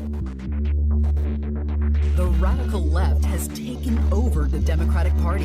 The radical left has taken over the Democratic Party.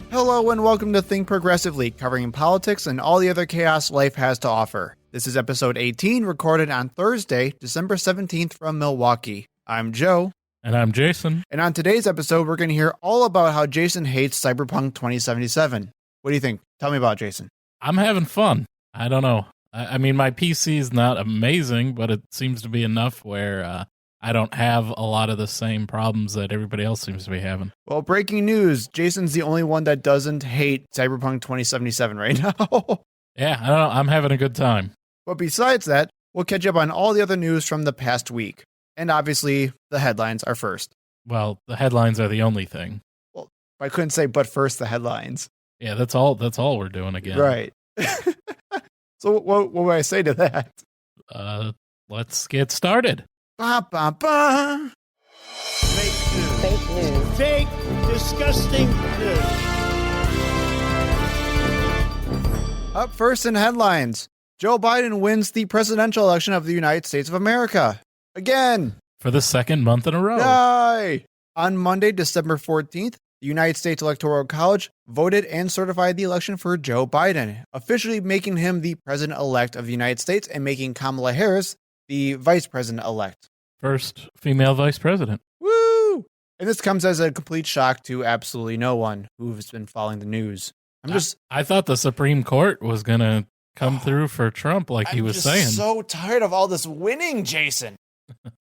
Hello and welcome to Think Progressively, covering politics and all the other chaos life has to offer. This is episode 18, recorded on Thursday, December 17th from Milwaukee. I'm Joe. And I'm Jason. And on today's episode, we're going to hear all about how Jason hates Cyberpunk 2077. What do you think? Tell me about it, Jason. I'm having fun. I don't know. I mean, my PC is not amazing, but it seems to be enough where I don't have a lot of the same problems that everybody else seems to be having. Well, breaking news. Jason's the only one that doesn't hate Cyberpunk 2077 right now. Yeah, I don't know. I'm having a good time. But besides that, we'll catch up on all the other news from the past week. And obviously, the headlines are first. Well, the headlines are the only thing. Well, I couldn't say but first the headlines. Yeah, that's all we're doing again. Right. So what would I say to that? Let's get started. Ba, ba, ba. Fake news. Fake news. Fake, disgusting news. Up first in headlines, Joe Biden wins the presidential election of the United States of America. Again. For the second month in a row. Yay! On Monday, December 14th, the United States Electoral College voted and certified the election for Joe Biden, officially making him the president-elect of the United States and making Kamala Harris the vice president-elect. First female vice president. Woo! And this comes as a complete shock to absolutely no one who's been following the news. I thought the Supreme Court was going to come through for Trump like he was saying. I'm so tired of all this winning, Jason.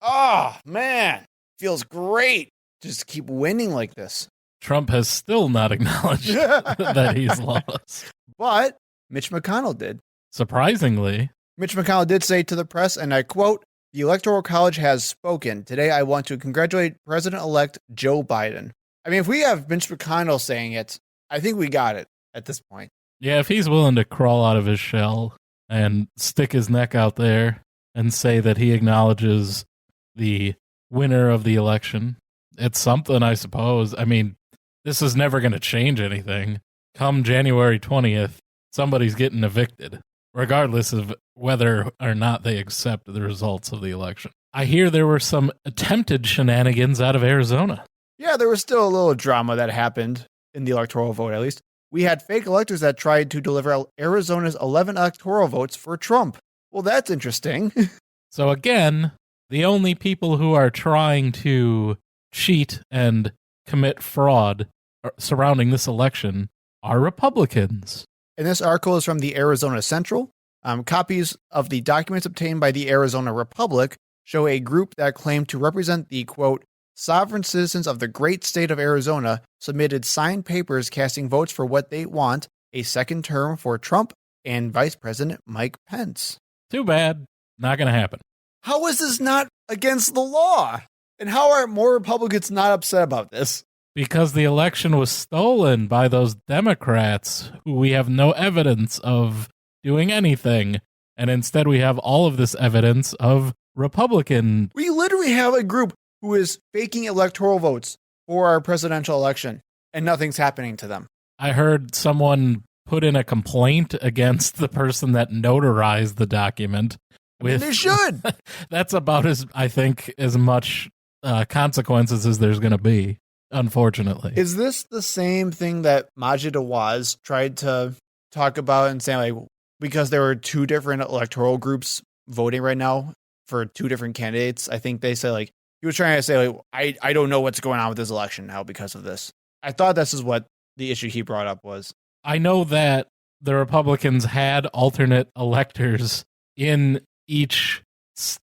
Oh, man. Feels great. Just keep winning like this. Trump has still not acknowledged that he's lost. But Mitch McConnell did. Surprisingly. Mitch McConnell did say to the press, and I quote, "The Electoral College has spoken. Today I want to congratulate President-elect Joe Biden." I mean, if we have Mitch McConnell saying it, I think we got it at this point. Yeah, if he's willing to crawl out of his shell and stick his neck out there and say that he acknowledges the winner of the election, it's something, I suppose. I mean, this is never going to change anything. Come January 20th, somebody's getting evicted, regardless of whether or not they accept the results of the election. I hear there were some attempted shenanigans out of Arizona. Yeah, there was still a little drama that happened in the electoral vote, at least. We had fake electors that tried to deliver Arizona's 11 electoral votes for Trump. Well, that's interesting. So again, the only people who are trying to cheat and commit fraud surrounding this election are Republicans. And this article is from the Arizona Central. Copies of the documents obtained by the Arizona Republic show a group that claimed to represent the, quote, sovereign citizens of the great state of Arizona submitted signed papers casting votes for what they want, a second term for Trump and Vice President Mike Pence. Too bad. Not going to happen. How is this not against the law? And how are more Republicans not upset about this? Because the election was stolen by those Democrats who we have no evidence of doing anything. And instead we have all of this evidence of Republican. We literally have a group who is faking electoral votes for our presidential election, and nothing's happening to them. I heard someone put in a complaint against the person that notarized the document. They should. That's about as much consequences as there's going to be, unfortunately. Is this the same thing that Majid Awaz tried to talk about and say, like, because there were two different electoral groups voting right now for two different candidates? I think they say, like, he was trying to say, like, I don't know what's going on with this election now because of this. I thought this is what the issue he brought up was. I know that the Republicans had alternate electors in each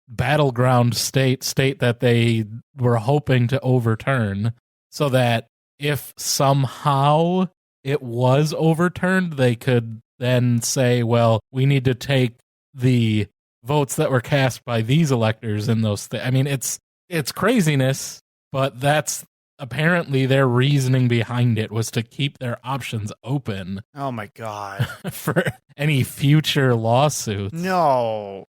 battleground state that they were hoping to overturn, so that if somehow it was overturned, they could then say, well, we need to take the votes that were cast by these electors in those I mean, it's craziness, but that's apparently their reasoning behind it, was to keep their options open. Oh my God. For any future lawsuits. No.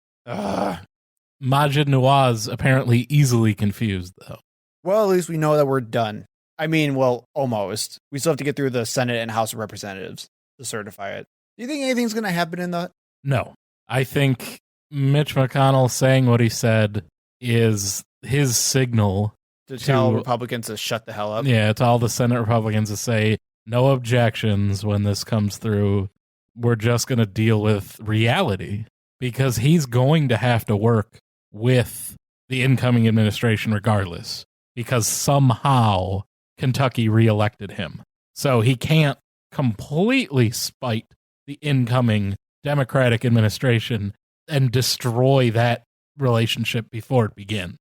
Majid Nawaz apparently easily confused, though. Well, at least we know that we're done. I mean, well, almost. We still have to get through the Senate and House of Representatives. to certify it. Do you think anything's going to happen in the? No. I think Mitch McConnell saying what he said is his signal To tell Republicans to shut the hell up? Yeah, to all the Senate Republicans to say, no objections when this comes through. We're just going to deal with reality, because he's going to have to work with the incoming administration regardless, because somehow Kentucky reelected him. So he can't completely spite the incoming Democratic administration and destroy that relationship before it begins.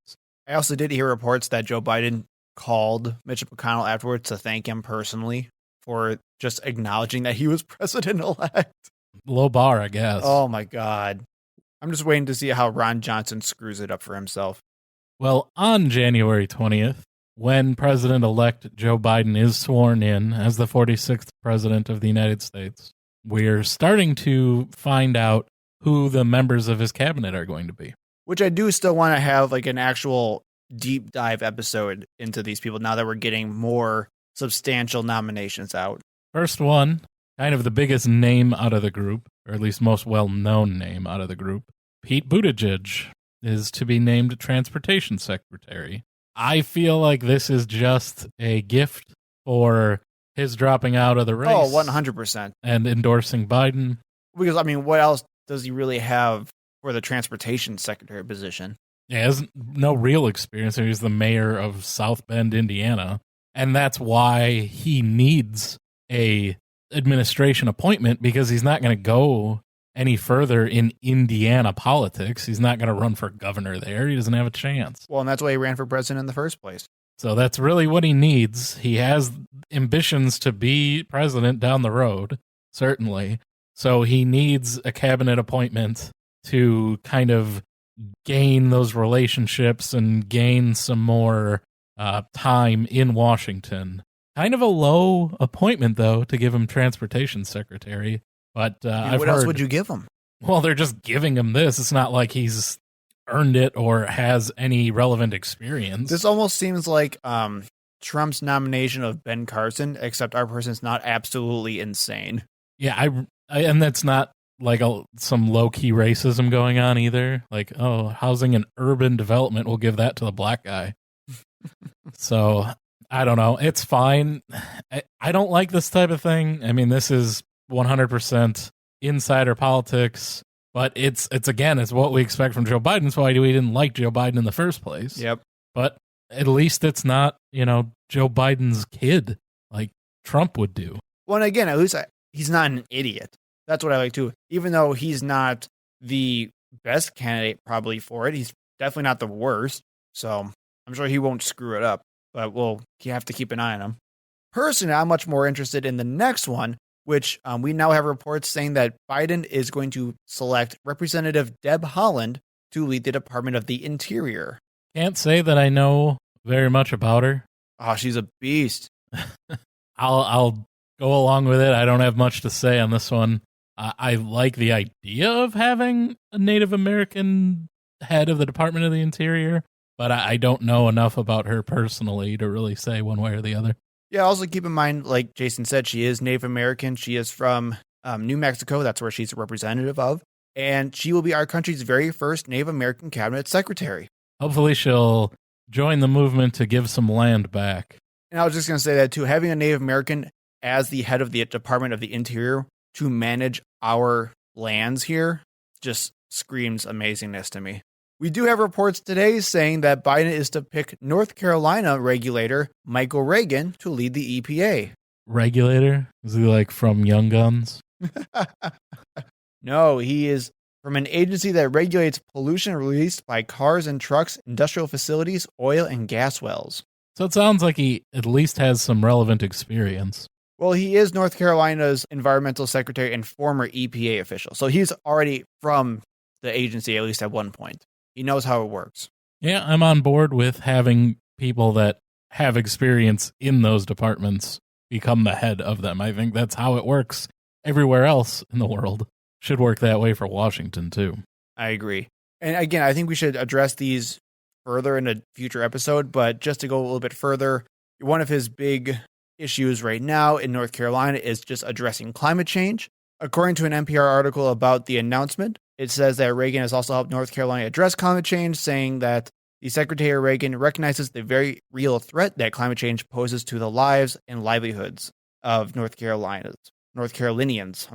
I also did hear reports that Joe Biden called Mitch McConnell afterwards to thank him personally for just acknowledging that he was president-elect. Low bar, I guess. Oh, my God. I'm just waiting to see how Ron Johnson screws it up for himself. Well, on January 20th, when President-elect Joe Biden is sworn in as the 46th president of the United States, we're starting to find out who the members of his cabinet are going to be. Which I do still want to have like an actual deep dive episode into these people now that we're getting more substantial nominations out. First one, kind of the biggest name out of the group, or at least most well-known name out of the group, Pete Buttigieg is to be named Transportation Secretary. I feel like this is just a gift for his dropping out of the race. Oh, 100%. And endorsing Biden. Because, I mean, what else does he really have for the Transportation Secretary position? He has no real experience. He's the mayor of South Bend, Indiana. And that's why he needs a administration appointment, because he's not going to go any further in Indiana politics. He's not going to run for governor there. He doesn't have a chance. Well, and that's why he ran for president in the first place. So that's really what he needs. He has ambitions to be president down the road, certainly. So he needs a cabinet appointment to kind of gain those relationships and gain some more time in Washington. Kind of a low appointment, though, to give him transportation secretary. But what else would you give him? Well, they're just giving him this. It's not like he's earned it or has any relevant experience. This almost seems like Trump's nomination of Ben Carson, except our person's not absolutely insane. Yeah, and that's not like some low-key racism going on either. Like, oh, housing and urban development, we'll give that to the black guy. So, I don't know. It's fine. I don't like this type of thing. I mean, this is 100% insider politics, but it's what we expect from Joe Biden. That's why we didn't like Joe Biden in the first place. Yep. But at least it's not, Joe Biden's kid like Trump would do. Well, and again, at least he's not an idiot. That's what I like too. Even though he's not the best candidate probably for it, he's definitely not the worst. So I'm sure he won't screw it up, but we'll have to keep an eye on him. Personally, I'm much more interested in the next one, which we now have reports saying that Biden is going to select Representative Deb Haaland to lead the Department of the Interior. Can't say that I know very much about her. Oh, she's a beast. I'll go along with it. I don't have much to say on this one. I like the idea of having a Native American head of the Department of the Interior, but I don't know enough about her personally to really say one way or the other. Yeah, also keep in mind, like Jason said, she is Native American. She is from New Mexico. That's where she's a representative of. And she will be our country's very first Native American cabinet secretary. Hopefully she'll join the movement to give some land back. And I was just going to say that, too. Having a Native American as the head of the Department of the Interior to manage our lands here just screams amazingness to me. We do have reports today saying that Biden is to pick North Carolina regulator Michael Reagan to lead the EPA. Regulator? Is he like from Young Guns? No, he is from an agency that regulates pollution released by cars and trucks, industrial facilities, oil and gas wells. So it sounds like he at least has some relevant experience. Well, he is North Carolina's environmental secretary and former EPA official. So he's already from the agency, at least at one point. He knows how it works. Yeah, I'm on board with having people that have experience in those departments become the head of them. I think that's how it works everywhere else in the world. Should work that way for Washington, too. I agree. And again, I think we should address these further in a future episode, but just to go a little bit further, one of his big issues right now in North Carolina is just addressing climate change. According to an NPR article about the announcement, it says that Reagan has also helped North Carolina address climate change, saying that the Secretary Reagan recognizes the very real threat that climate change poses to the lives and livelihoods of North Carolinians.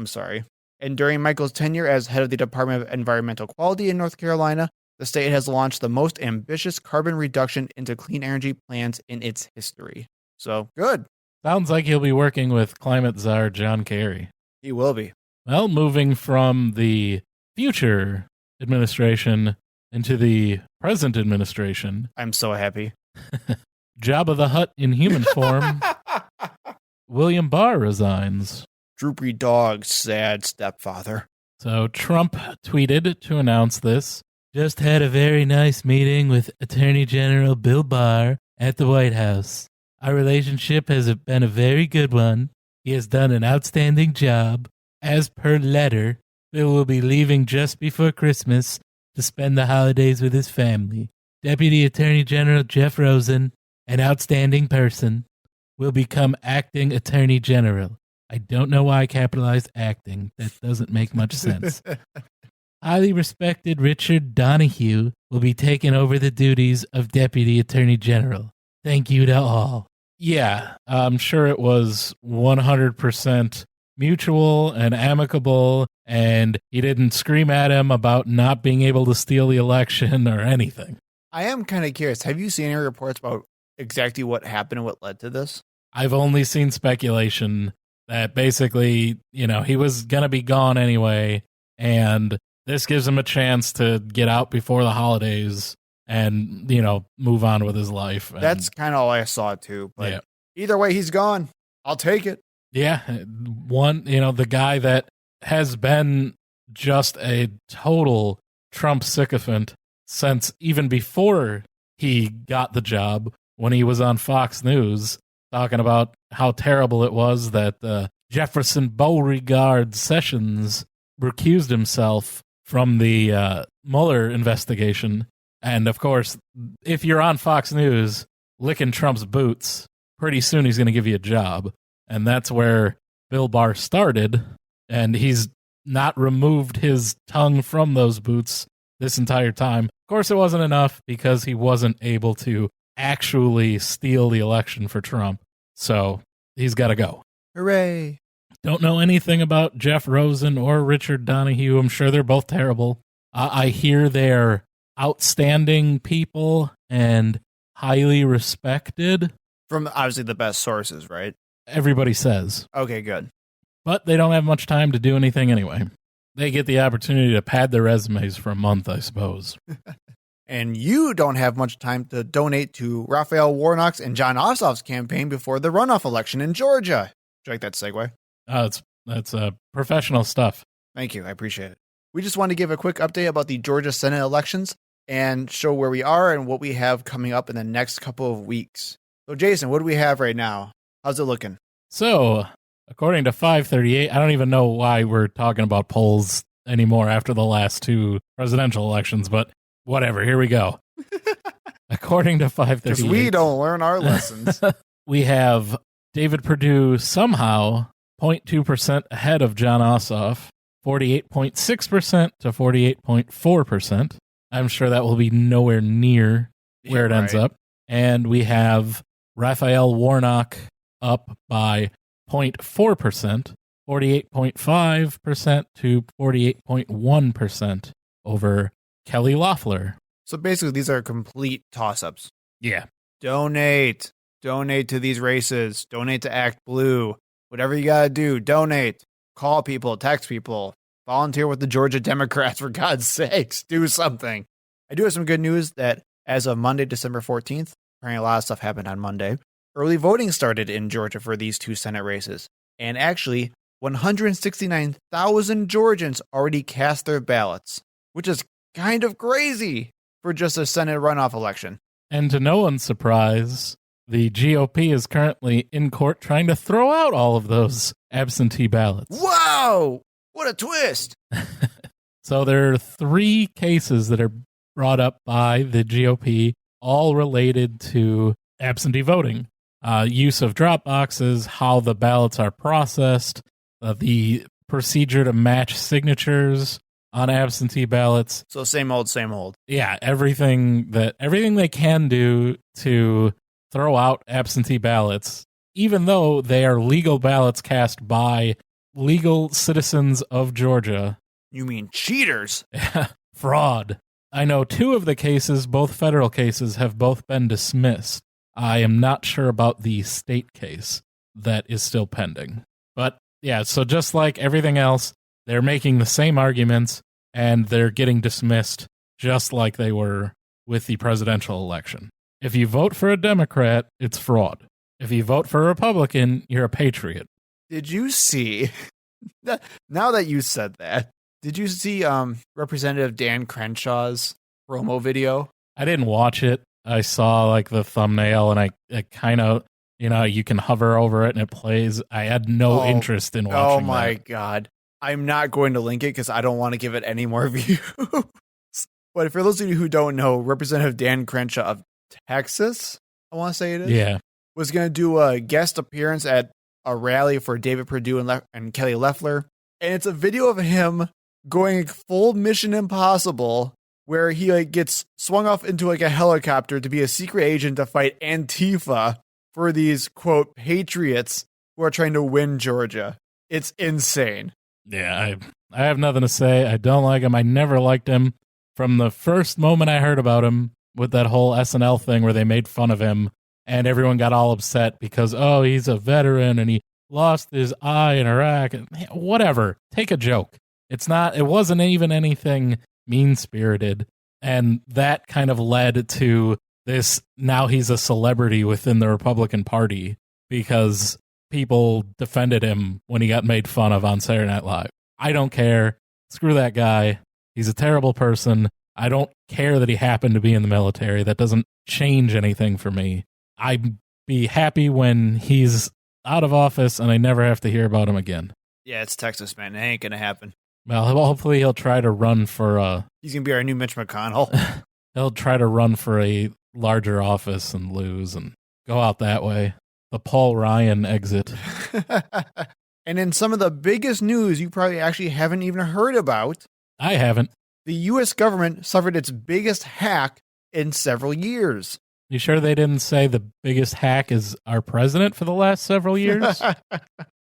And during Michael's tenure as head of the Department of Environmental Quality in North Carolina, the state has launched the most ambitious carbon reduction into clean energy plans in its history. So, good. Sounds like he'll be working with climate czar John Kerry. He will be. Well, moving from the future administration into the present administration, I'm so happy. Jabba the Hutt in human form, William Barr resigns. Droopy dog, sad stepfather. So Trump tweeted to announce this. Just had a very nice meeting with Attorney General Bill Barr at the White House. Our relationship has been a very good one. He has done an outstanding job. As per letter, Bill will be leaving just before Christmas to spend the holidays with his family. Deputy Attorney General Jeff Rosen, an outstanding person, will become acting Attorney General. I don't know why I capitalized acting. That doesn't make much sense. Highly respected Richard Donahue will be taking over the duties of Deputy Attorney General. Thank you to all. Yeah, I'm sure it was 100% mutual and amicable, and he didn't scream at him about not being able to steal the election or anything. I am kind of curious. Have you seen any reports about exactly what happened and what led to this? I've only seen speculation that basically, he was going to be gone anyway, and this gives him a chance to get out before the holidays and, move on with his life. And that's kind of all I saw too. But yeah. Either way, he's gone. I'll take it. Yeah. The guy that has been just a total Trump sycophant since even before he got the job, when he was on Fox News talking about how terrible it was that Jefferson Beauregard Sessions recused himself from the Mueller investigation. And of course, if you're on Fox News licking Trump's boots, pretty soon he's going to give you a job. And that's where Bill Barr started. And he's not removed his tongue from those boots this entire time. Of course, it wasn't enough because he wasn't able to actually steal the election for Trump. So he's got to go. Hooray. Don't know anything about Jeff Rosen or Richard Donahue. I'm sure they're both terrible. I hear they're outstanding people and highly respected. From obviously the best sources, right? Everybody says. Okay, good. But they don't have much time to do anything anyway. They get the opportunity to pad their resumes for a month, I suppose. And you don't have much time to donate to Raphael Warnock's and Jon Ossoff's campaign before the runoff election in Georgia. Do you like that segue? That's professional stuff. Thank you. I appreciate it. We just want to give a quick update about the Georgia Senate elections and show where we are and what we have coming up in the next couple of weeks. So, Jason, what do we have right now? How's it looking? So, according to 538, I don't even know why we're talking about polls anymore after the last two presidential elections, but whatever, here we go. According to 538. Because we don't learn our lessons. We have David Perdue somehow 0.2% ahead of Jon Ossoff, 48.6% to 48.4%. I'm sure that will be nowhere near where it ends up. And we have Raphael Warnock up by 0.4%, 48.5% to 48.1% over Kelly Loeffler. So basically, these are complete toss-ups. Yeah. Donate. Donate to these races. Donate to Act Blue. Whatever you got to do, donate. Call people, text people. Volunteer with the Georgia Democrats, for God's sakes. Do something. I do have some good news that as of Monday, December 14th, apparently a lot of stuff happened on Monday, early voting started in Georgia for these two Senate races. And actually, 169,000 Georgians already cast their ballots, which is kind of crazy for just a Senate runoff election. And to no one's surprise, the GOP is currently in court trying to throw out all of those absentee ballots. Wow! What a twist! So there are three cases that are brought up by the GOP, all related to absentee voting. use of drop boxes, how the ballots are processed, the procedure to match signatures on absentee ballots. So same old, same old. Yeah, everything they can do to throw out absentee ballots, even though they are legal ballots cast by legal citizens of Georgia. You mean cheaters? Fraud. I know 2 of the cases, both federal cases, have both been dismissed. I am not sure about the state case that is still pending. But yeah, so just like everything else, they're making the same arguments and they're getting dismissed just like they were with the presidential election. If you vote for a Democrat, it's fraud. If you vote for a Republican, you're a patriot. Did you see, now that you said that, did you see Representative Dan Crenshaw's promo video? I didn't watch it. I saw like the thumbnail and I kind of, you can hover over it and it plays. I had no interest in watching Oh my that. God. I'm not going to link it because I don't want to give it any more views. But for those of you who don't know, Representative Dan Crenshaw of Texas, I want to say it is, Yeah. was going to do a guest appearance at a rally for David Perdue and Kelly Loeffler. And it's a video of him going full Mission Impossible, where he gets swung off into a helicopter to be a secret agent to fight Antifa for these, quote, patriots who are trying to win Georgia. It's insane. Yeah, I have nothing to say. I don't like him. I never liked him from the first moment I heard about him with that whole SNL thing where they made fun of him and everyone got all upset because, oh, he's a veteran and he lost his eye in Iraq. Whatever. Take a joke. It wasn't even anything mean-spirited. And that kind of led to this, now he's a celebrity within the Republican Party because people defended him when he got made fun of on Saturday Night Live. I don't care. Screw that guy. He's a terrible person. I don't care that he happened to be in the military. That doesn't change anything for me. I'd be happy when he's out of office and I never have to hear about him again. Yeah, it's Texas, man. It ain't going to happen. Well, hopefully he'll try to run for He's going to be our new Mitch McConnell. he'll try to run for a larger office and lose and go out that way. The Paul Ryan exit. And in some of the biggest news you probably actually haven't even heard about, I haven't. the U.S. government suffered its biggest hack in several years. You sure they didn't say the biggest hack is our president for the last several years?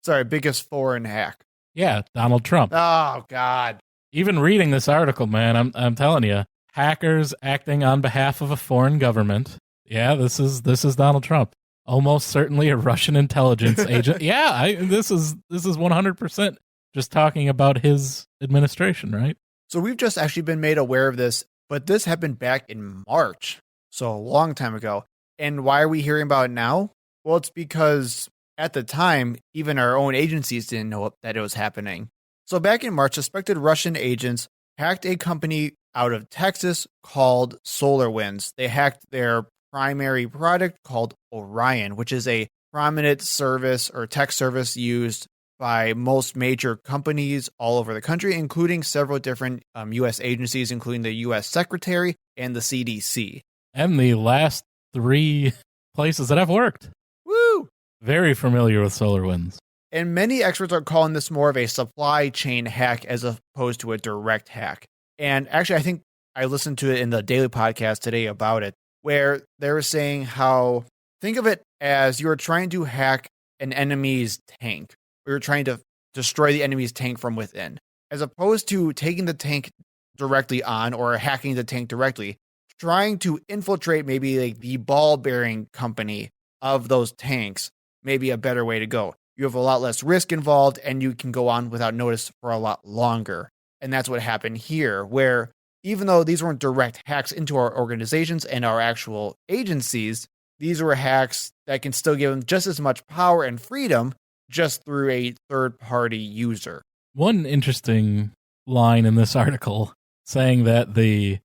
Sorry, biggest foreign hack. Yeah, Donald Trump. Oh, God. Even reading this article, man, I'm telling you, hackers acting on behalf of a foreign government. Yeah, this is Donald Trump. Almost certainly a Russian intelligence agent. Yeah, this is 100% just talking about his administration, right? So we've just actually been made aware of this, but this happened back in March, so a long time ago. And why are we hearing about it now? Well, it's because at the time, even our own agencies didn't know that it was happening. So back in March, suspected Russian agents hacked a company out of Texas called SolarWinds. They hacked their primary product called Orion, which is a prominent service or tech service used by most major companies all over the country, including several different U.S. agencies, including the U.S. Secretary and the CDC. And the last 3 places that I've worked. Woo! Very familiar with SolarWinds. And many experts are calling this more of a supply chain hack as opposed to a direct hack. And actually, I think I listened to it in the daily podcast today about it, where they were saying how, think of it as you're trying to hack an enemy's tank. Or you're trying to destroy the enemy's tank from within. As opposed to taking the tank directly on or hacking the tank directly, trying to infiltrate maybe like the ball bearing company of those tanks may be a better way to go. You have a lot less risk involved and you can go on without notice for a lot longer. And that's what happened here, where even though these weren't direct hacks into our organizations and our actual agencies, these were hacks that can still give them just as much power and freedom just through a third-party user. One interesting line in this article saying that the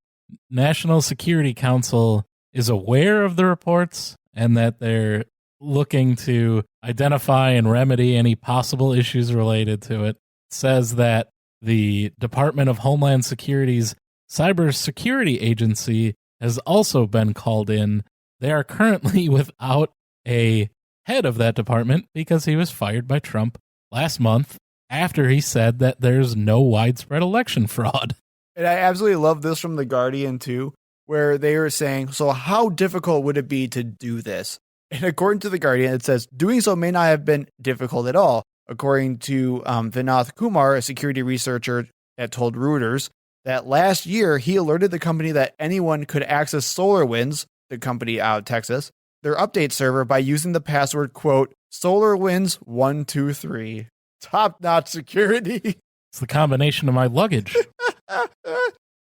National Security Council is aware of the reports and that they're looking to identify and remedy any possible issues related to it. Says that the Department of Homeland Security's Cybersecurity Agency has also been called in. They are currently without a head of that department because he was fired by Trump last month after he said that there's no widespread election fraud. And I absolutely love this from The Guardian, too, where they are saying, so how difficult would it be to do this? And according to The Guardian, it says, doing so may not have been difficult at all. According to Vinath Kumar, a security researcher that told Reuters that last year he alerted the company that anyone could access SolarWinds, the company out of Texas, their update server by using the password, quote, SolarWinds123. Top-notch security. It's the combination of my luggage.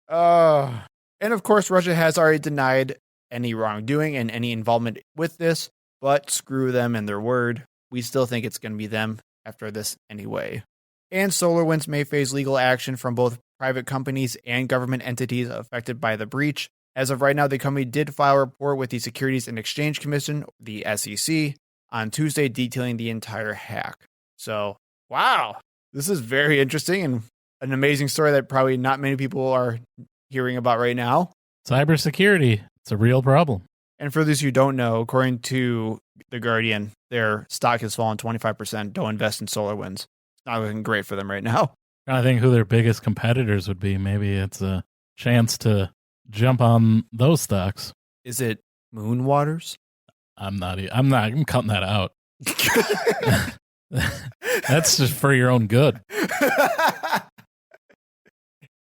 And of course, Russia has already denied any wrongdoing and any involvement with this, but screw them and their word. We still think it's going to be them after this anyway. And SolarWinds may face legal action from both private companies and government entities affected by the breach. As of right now, the company did file a report with the Securities and Exchange Commission, the SEC, on Tuesday detailing the entire hack. So, wow, this is very interesting and an amazing story that probably not many people are hearing about right now. Cybersecurity, it's a real problem. And for those who don't know, according to The Guardian, their stock has fallen 25%. Don't invest in SolarWinds. It's not looking great for them right now. I think who their biggest competitors would be. Maybe it's a chance to jump on those stocks. Is it Moonwaters? I'm cutting that out. That's just for your own good.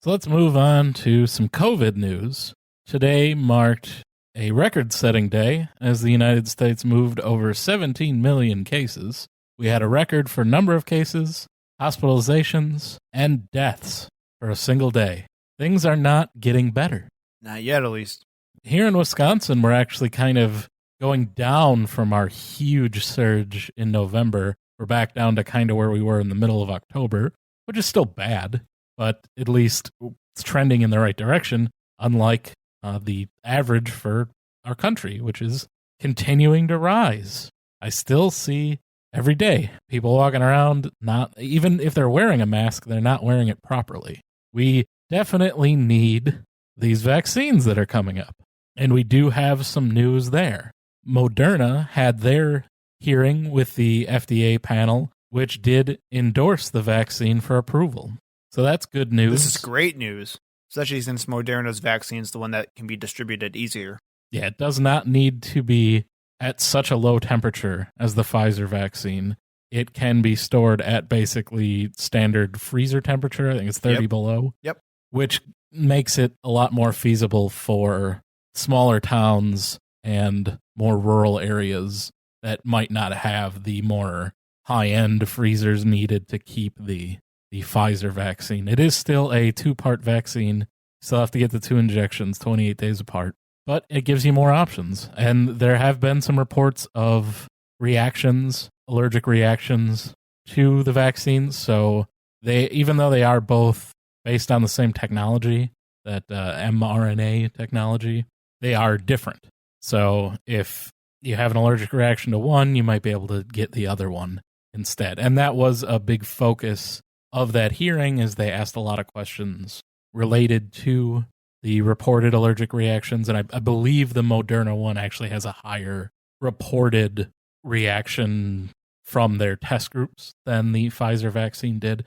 So let's move on to some COVID news. Today marked a record-setting day as the United States moved over 17 million cases. We had a record for number of cases, hospitalizations, and deaths for a single day. Things are not getting better. Not yet, at least. Here in Wisconsin, we're actually kind of going down from our huge surge in November. We're back down to kind of where we were in the middle of October, which is still bad, but at least it's trending in the right direction, unlike the average for our country, which is continuing to rise. I still see every day people walking around, not even if they're wearing a mask, they're not wearing it properly. We definitely need these vaccines that are coming up. And we do have some news there. Moderna had their hearing with the FDA panel, which did endorse the vaccine for approval. So that's good news. This is great news, especially since Moderna's vaccine is the one that can be distributed easier. Yeah, it does not need to be at such a low temperature as the Pfizer vaccine. It can be stored at basically standard freezer temperature. I think it's 30 below. Yep. Which makes it a lot more feasible for smaller towns and more rural areas that might not have the more high-end freezers needed to keep the Pfizer vaccine. It is still a 2-part vaccine. Still have to get the 2 injections 28 days apart. But it gives you more options. And there have been some reports of reactions, allergic reactions to the vaccines. So even though they are both based on the same technology, that mRNA technology, they are different. So if you have an allergic reaction to one, you might be able to get the other one instead. And that was a big focus of that hearing, as they asked a lot of questions related to the reported allergic reactions. And I believe the Moderna one actually has a higher reported reaction from their test groups than the Pfizer vaccine did.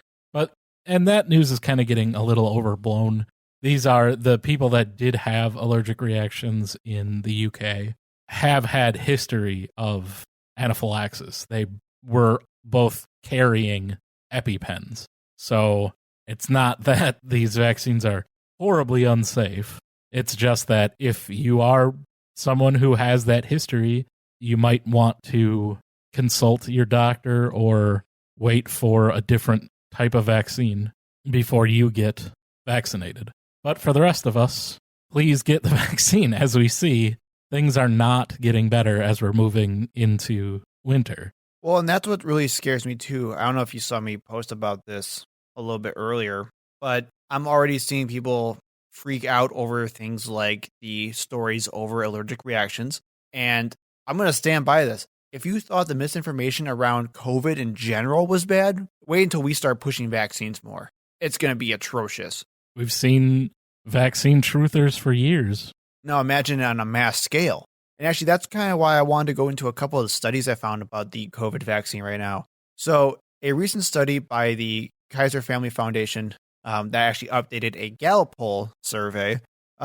And that news is kind of getting a little overblown. These are the people that did have allergic reactions in the UK have had history of anaphylaxis. They were both carrying EpiPens. So it's not that these vaccines are horribly unsafe. It's just that if you are someone who has that history, you might want to consult your doctor or wait for a different type of vaccine before you get vaccinated. But for the rest of us, please get the vaccine. As we see, things are not getting better as we're moving into winter. Well, and that's what really scares me too. I don't know if you saw me post about this a little bit earlier, but I'm already seeing people freak out over things like the stories over allergic reactions. And I'm going to stand by this. If you thought the misinformation around COVID in general was bad, wait until we start pushing vaccines more. It's going to be atrocious. We've seen vaccine truthers for years. Now imagine it on a mass scale. And actually, that's kind of why I wanted to go into a couple of the studies I found about the COVID vaccine right now. So, a recent study by the Kaiser Family Foundation that actually updated a Gallup poll survey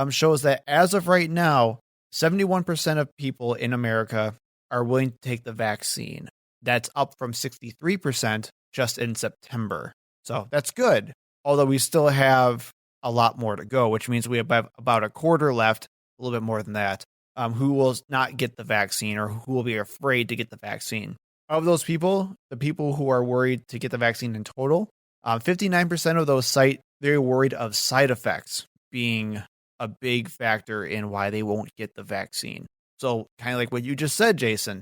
shows that as of right now, 71% of people in America are willing to take the vaccine. That's up from 63% just in September. So that's good. Although we still have a lot more to go, which means we have about a quarter left, a little bit more than that, who will not get the vaccine or who will be afraid to get the vaccine. Of those people, the people who are worried to get the vaccine in total, 59% of those cite they're worried of side effects being a big factor in why they won't get the vaccine. So kind of like what you just said, Jason,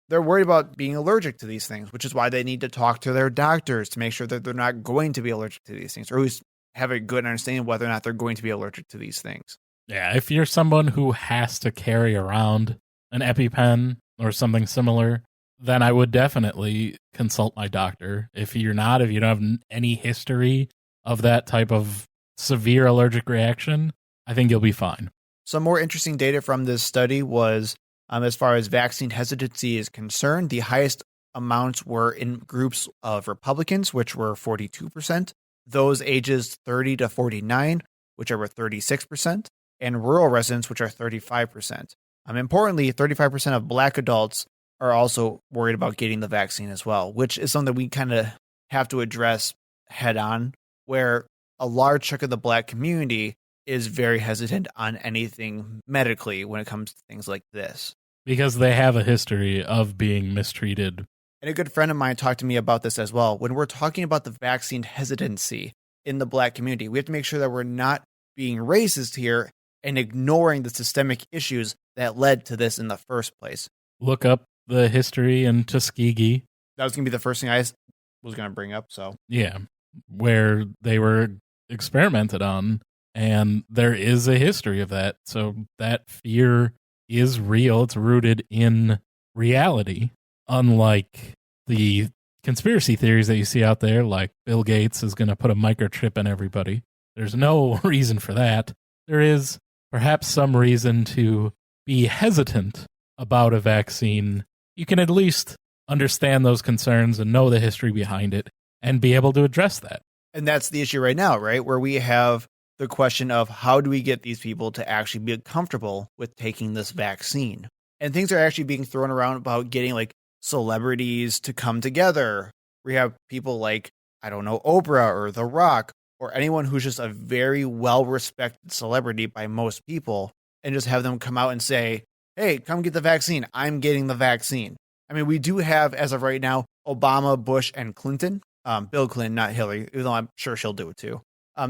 they're worried about being allergic to these things, which is why they need to talk to their doctors to make sure that they're not going to be allergic to these things, or at least have a good understanding of whether or not they're going to be allergic to these things. Yeah, if you're someone who has to carry around an EpiPen or something similar, then I would definitely consult my doctor. If you don't have any history of that type of severe allergic reaction, I think you'll be fine. Some more interesting data from this study was, as far as vaccine hesitancy is concerned, the highest amounts were in groups of Republicans, which were 42%, those ages 30 to 49, which are 36%, and rural residents, which are 35%. Importantly, 35% of Black adults are also worried about getting the vaccine as well, which is something we kind of have to address head on, where a large chunk of the Black community is very hesitant on anything medically when it comes to things like this. Because they have a history of being mistreated. And a good friend of mine talked to me about this as well. When we're talking about the vaccine hesitancy in the Black community, we have to make sure that we're not being racist here and ignoring the systemic issues that led to this in the first place. Look up the history in Tuskegee. That was going to be the first thing I was going to bring up. So yeah, where they were experimented on, and there is a history of that. So that fear is real. It's rooted in reality, unlike the conspiracy theories that you see out there, like Bill Gates is going to put a microchip in everybody. There's no reason for that. There is perhaps some reason to be hesitant about a vaccine. You can at least understand those concerns and know the history behind it and be able to address that. And that's the issue right now, right? Where we have the question of how do we get these people to actually be comfortable with taking this vaccine? And things are actually being thrown around about getting like celebrities to come together. We have people like, I don't know, Oprah or The Rock or anyone who's just a very well-respected celebrity by most people, and just have them come out and say, hey, come get the vaccine. I'm getting the vaccine. I mean, we do have, as of right now, Obama, Bush, and Clinton. Bill Clinton, not Hillary, even though I'm sure she'll do it too.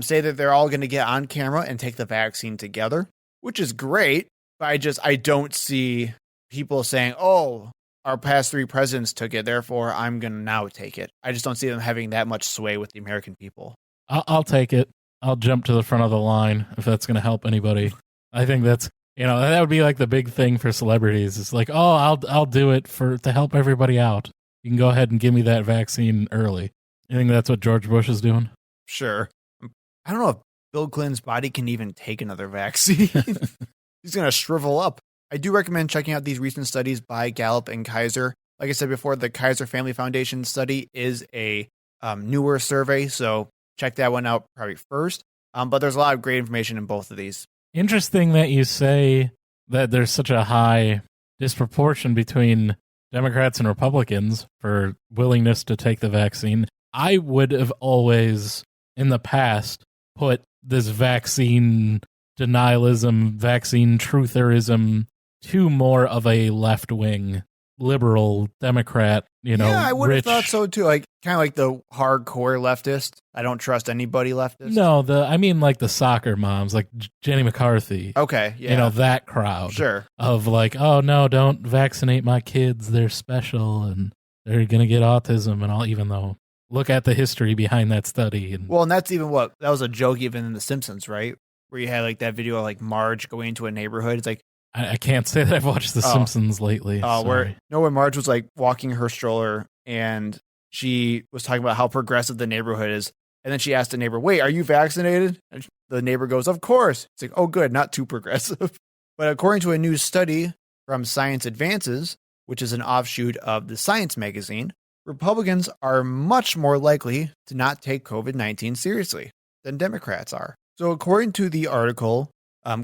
Say that they're all going to get on camera and take the vaccine together, which is great. But I don't see people saying, oh, our past three presidents took it, therefore I'm going to now take it. I just don't see them having that much sway with the American people. I'll take it. I'll jump to the front of the line if that's going to help anybody. I think that's, that would be like the big thing for celebrities. It's like, oh, I'll do it to help everybody out. You can go ahead and give me that vaccine early. You think that's what George Bush is doing? Sure. I don't know if Bill Clinton's body can even take another vaccine. He's going to shrivel up. I do recommend checking out these recent studies by Gallup and Kaiser. Like I said before, the Kaiser Family Foundation study is a newer survey, so check that one out probably first. But there's a lot of great information in both of these. Interesting that you say that there's such a high disproportion between Democrats and Republicans for willingness to take the vaccine. I would have always, in the past, put this vaccine denialism, vaccine trutherism to more of a left-wing liberal Democrat, Yeah, I would have rich. thought so too. Like kind of like the hardcore leftist. I don't trust anybody leftist. No, I mean like the soccer moms, like Jenny McCarthy. Okay, yeah. That crowd. Sure. Of like, oh no, don't vaccinate my kids. They're special and they're gonna get autism and all. Even though, look at the history behind that study. And Well, and that's even that was a joke even in The Simpsons, right? Where you had like that video of like Marge going into a neighborhood. It's like, I can't say that I've watched The Simpsons lately. when Marge was like walking her stroller and she was talking about how progressive the neighborhood is. And then she asked the neighbor, wait, are you vaccinated? And the neighbor goes, of course. It's like, oh, good, not too progressive. But according to a new study from Science Advances, which is an offshoot of the Science magazine, Republicans are much more likely to not take COVID-19 seriously than Democrats are. So according to the article,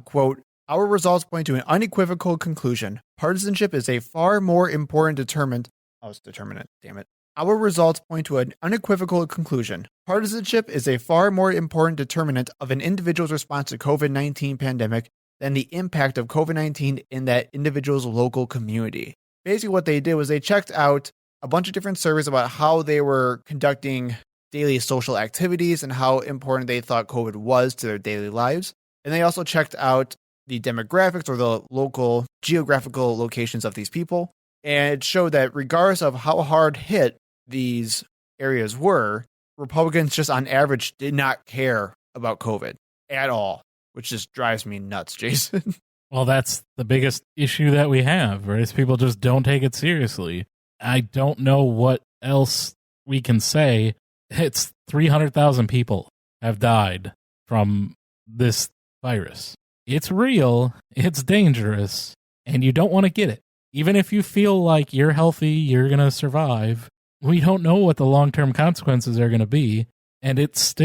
quote, our results point to an unequivocal conclusion. Partisanship is a far more important determinant. Oh, it's determinant, damn it. Our results point to an unequivocal conclusion. Partisanship is a far more important determinant of an individual's response to COVID-19 pandemic than the impact of COVID-19 in that individual's local community. Basically what they did was they checked out a bunch of different surveys about how they were conducting daily social activities and how important they thought COVID was to their daily lives. And they also checked out the demographics or the local geographical locations of these people. And it showed that regardless of how hard hit these areas were, Republicans just on average did not care about COVID at all, which just drives me nuts, Jason. Well, that's the biggest issue that we have, right? Is people just don't take it seriously. I don't know what else we can say. It's 300,000 people have died from this virus. It's real, it's dangerous, and you don't want to get it. Even if you feel like you're healthy, you're going to survive, we don't know what the long-term consequences are going to be, and it's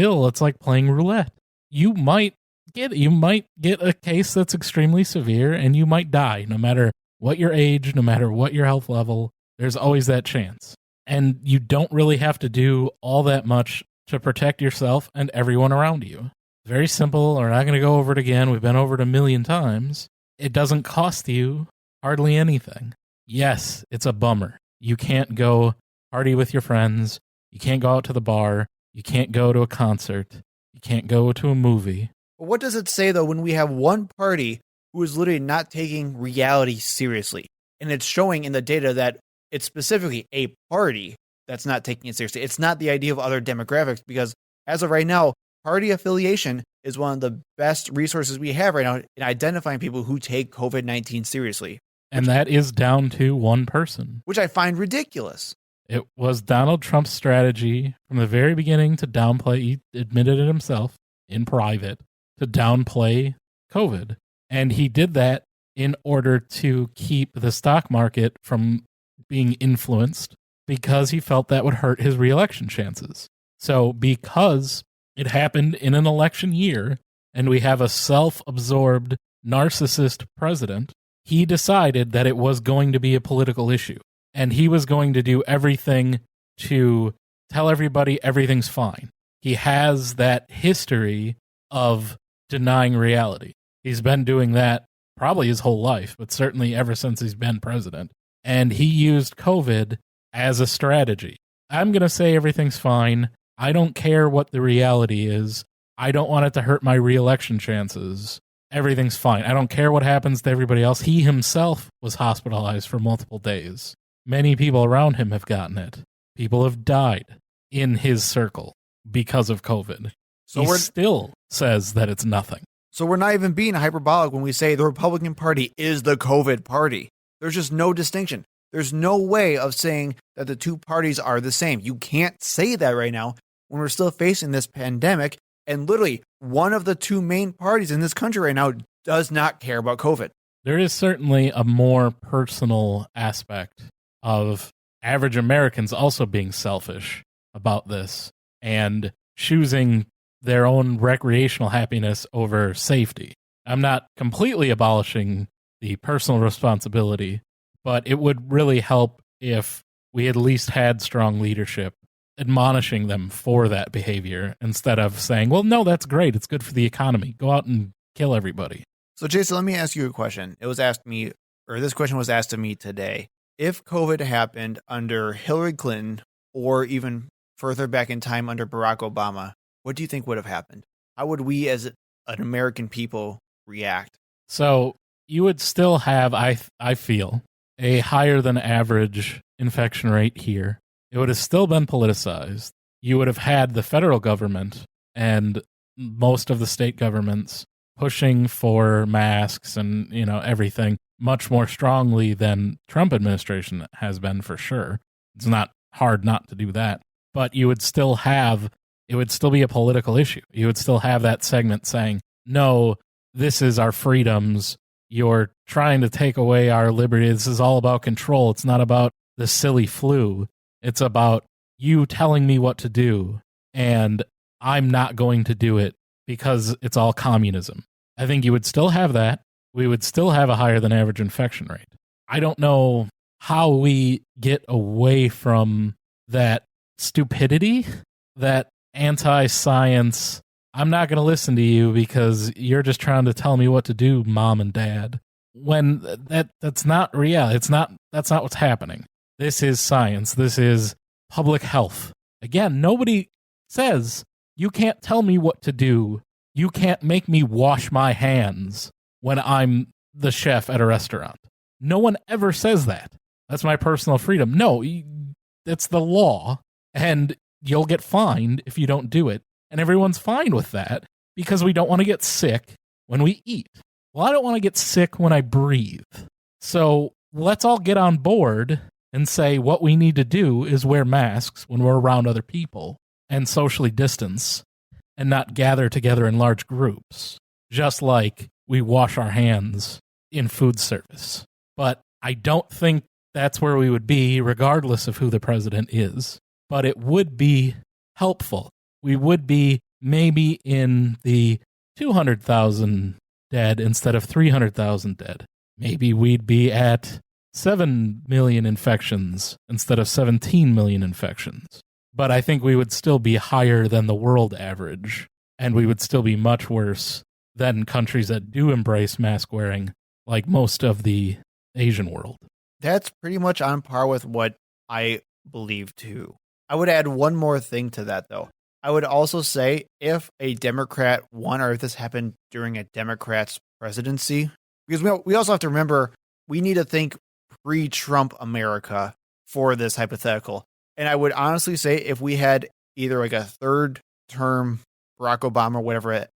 like playing roulette. You might get a case that's extremely severe, and you might die, no matter what your age, no matter what your health level. There's always that chance. And you don't really have to do all that much to protect yourself and everyone around you. Very simple. We're not going to go over it again. We've been over it a million times. It doesn't cost you hardly anything. Yes, it's a bummer. You can't go party with your friends. You can't go out to the bar. You can't go to a concert. You can't go to a movie. But what does it say, though, when we have one party who is literally not taking reality seriously? And it's showing in the data that it's specifically a party that's not taking it seriously. It's not the idea of other demographics, because as of right now, party affiliation is one of the best resources we have right now in identifying people who take COVID-19 seriously. And that is down to one person. Which I find ridiculous. It was Donald Trump's strategy from the very beginning to downplay, he admitted it himself in private, to downplay COVID. And he did that in order to keep the stock market from being influenced, because he felt that would hurt his reelection chances. So because it happened in an election year and we have a self-absorbed narcissist president, he decided that it was going to be a political issue. And he was going to do everything to tell everybody everything's fine. He has that history of denying reality. He's been doing that probably his whole life, but certainly ever since he's been president. And he used COVID as a strategy. I'm going to say everything's fine. I don't care what the reality is. I don't want it to hurt my reelection chances. Everything's fine. I don't care what happens to everybody else. He himself was hospitalized for multiple days. Many people around him have gotten it. People have died in his circle because of COVID. So he still says that it's nothing. So we're not even being hyperbolic when we say the Republican Party is the COVID party. There's just no distinction. There's no way of saying that the two parties are the same. You can't say that right now when we're still facing this pandemic. And literally, one of the two main parties in this country right now does not care about COVID. There is certainly a more personal aspect of average Americans also being selfish about this and choosing their own recreational happiness over safety. I'm not completely abolishing the personal responsibility, but it would really help if we at least had strong leadership admonishing them for that behavior instead of saying, well, no, that's great. It's good for the economy. Go out and kill everybody. So, Jason, let me ask you a question. This question was asked to me today. If COVID happened under Hillary Clinton or even further back in time under Barack Obama, what do you think would have happened? How would we as an American people react? So you would still have, I feel, a higher than average infection rate here. It would have still been politicized. You would have had the federal government and most of the state governments pushing for masks and, everything much more strongly than Trump administration has been, for sure. It's not hard not to do that, but it would still be a political issue. You would still have that segment saying, no, this is our freedoms. you're trying to take away our liberty. This is all about control. It's not about the silly flu. It's about you telling me what to do, and I'm not going to do it because it's all communism. I think you would still have that. We would still have a higher than average infection rate. I don't know how we get away from that stupidity, that anti-science, I'm not going to listen to you because you're just trying to tell me what to do, mom and dad. When that's not real. That's not what's happening. This is science. This is public health. Again, nobody says you can't tell me what to do. You can't make me wash my hands when I'm the chef at a restaurant. No one ever says that. That's my personal freedom. No, it's the law, and you'll get fined if you don't do it. And everyone's fine with that because we don't want to get sick when we eat. Well, I don't want to get sick when I breathe. So let's all get on board and say what we need to do is wear masks when we're around other people and socially distance and not gather together in large groups, just like we wash our hands in food service. But I don't think that's where we would be regardless of who the president is. But it would be helpful. We would be maybe in the 200,000 dead instead of 300,000 dead. Maybe we'd be at 7 million infections instead of 17 million infections. But I think we would still be higher than the world average, and we would still be much worse than countries that do embrace mask wearing, like most of the Asian world. That's pretty much on par with what I believe too. I would add one more thing to that, though. I would also say if a Democrat won, or if this happened during a Democrat's presidency, because we also have to remember, we need to think pre-Trump America for this hypothetical. And I would honestly say if we had either like a third term Barack Obama, whatever,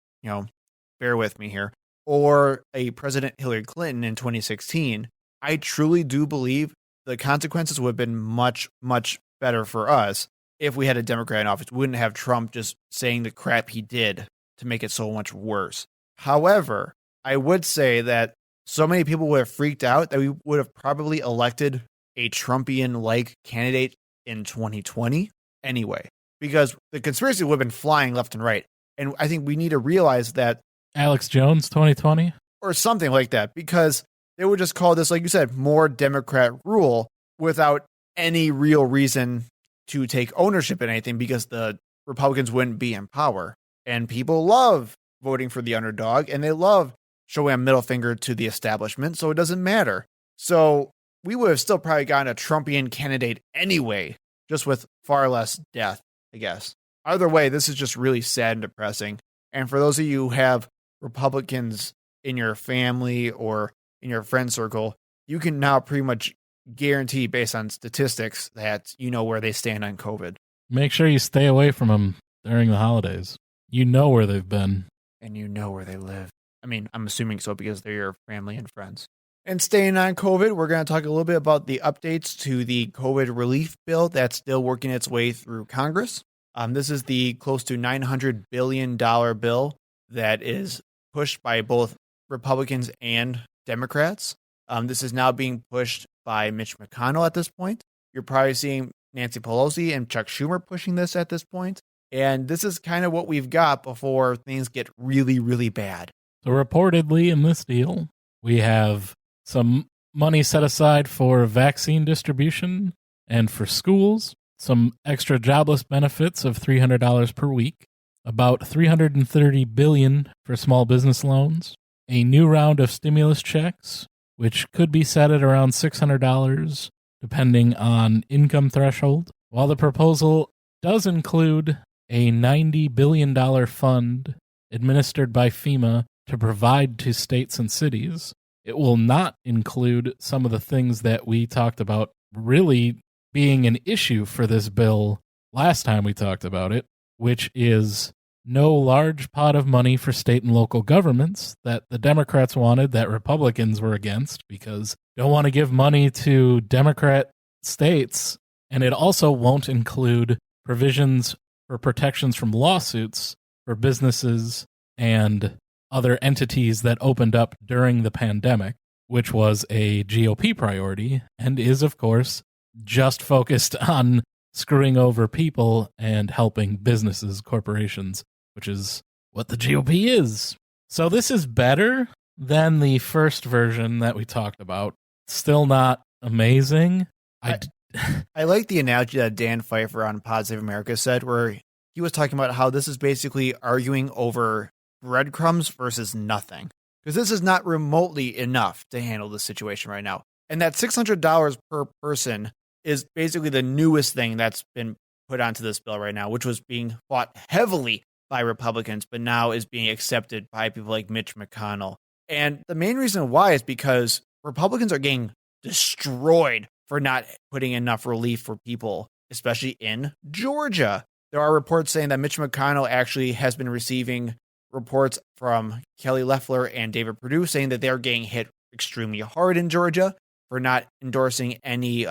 bear with me here, or a President Hillary Clinton in 2016, I truly do believe the consequences would have been much, much better for us if we had a Democrat in office. We wouldn't have Trump just saying the crap he did to make it so much worse. However, I would say that so many people would have freaked out that we would have probably elected a Trumpian-like candidate in 2020 anyway, because the conspiracy would have been flying left and right. And I think we need to realize that Alex Jones 2020 or something like that, because they would just call this, like you said, more Democrat rule without any real reason to take ownership in anything, because the Republicans wouldn't be in power. And people love voting for the underdog, and they love showing a middle finger to the establishment, so it doesn't matter. So we would have still probably gotten a Trumpian candidate anyway, just with far less death, I guess. Either way, this is just really sad and depressing. And for those of you who have Republicans in your family or in your friend circle, you can now pretty much guarantee based on statistics that you know where they stand on COVID. Make sure you stay away from them during the holidays. You know where they've been. And you know where they live. I mean, I'm assuming so because they're your family and friends. And staying on COVID, we're going to talk a little bit about the updates to the COVID relief bill that's still working its way through Congress. This is the close to $900 billion bill that is pushed by both Republicans and Democrats. This is now being pushed by Mitch McConnell at this point. You're probably seeing Nancy Pelosi and Chuck Schumer pushing this at this point. And this is kind of what we've got before things get really, really bad. So reportedly in this deal, we have some money set aside for vaccine distribution and for schools, some extra jobless benefits of $300 per week, about $330 billion for small business loans, a new round of stimulus checks, which could be set at around $600 depending on income threshold. While the proposal does include a $90 billion fund administered by FEMA to provide to states and cities, it will not include some of the things that we talked about really being an issue for this bill last time we talked about it, which is no large pot of money for state and local governments that the Democrats wanted that Republicans were against because they don't want to give money to Democrat states. And it also won't include provisions for protections from lawsuits for businesses and other entities that opened up during the pandemic, which was a GOP priority and is, of course, just focused on screwing over people and helping businesses, corporations, which is what the GOP is. So this is better than the first version that we talked about. Still not amazing. I like the analogy that Dan Pfeiffer on Pod Save America said, where he was talking about how this is basically arguing over breadcrumbs versus nothing. Because this is not remotely enough to handle the situation right now. And that $600 per person is basically the newest thing that's been put onto this bill right now, which was being fought heavily by Republicans, but now is being accepted by people like Mitch McConnell. And the main reason why is because Republicans are getting destroyed for not putting enough relief for people, especially in Georgia. There are reports saying that Mitch McConnell actually has been receiving reports from Kelly Loeffler and David Perdue saying that they are getting hit extremely hard in Georgia for not endorsing any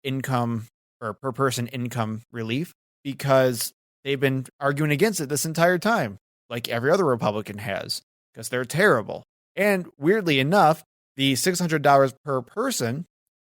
income or per person income relief because they've been arguing against it this entire time, like every other Republican has, because they're terrible. And weirdly enough, the $600 per person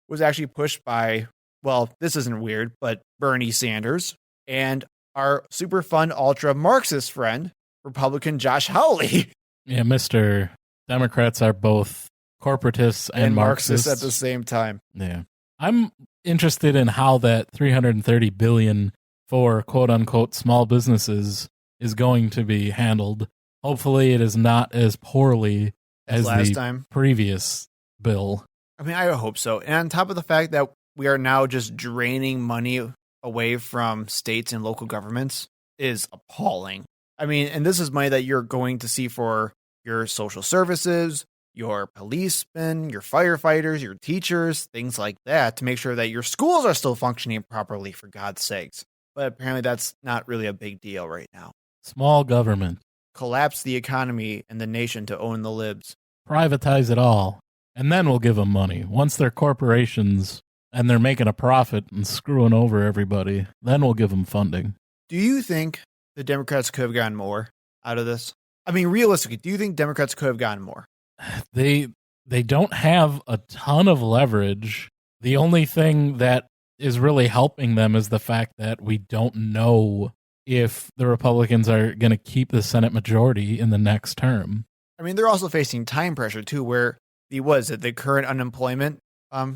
was actually pushed by, well, this isn't weird, but Bernie Sanders and our super fun ultra Marxist friend, Republican Josh Hawley. Yeah, Mr. Democrats are both corporatists and Marxists at the same time. Yeah. I'm interested in how that $330 billion for quote unquote small businesses is going to be handled. Hopefully it is not as poorly as last the time. Previous bill. I mean, I hope so. And on top of the fact that we are now just draining money away from states and local governments is appalling. I mean, and this is money that you're going to see for your social services, your policemen, your firefighters, your teachers, things like that, to make sure that your schools are still functioning properly, for God's sakes. But apparently that's not really a big deal right now. Small government. Collapse the economy and the nation to own the libs. Privatize it all. And then we'll give them money. Once they're corporations and they're making a profit and screwing over everybody, then we'll give them funding. Do you think the Democrats could have gotten more out of this? I mean, realistically, do you think Democrats could have gotten more? They don't have a ton of leverage. The only thing that is really helping them is the fact that we don't know if the Republicans are going to keep the Senate majority in the next term. I mean, they're also facing time pressure, too, where the current unemployment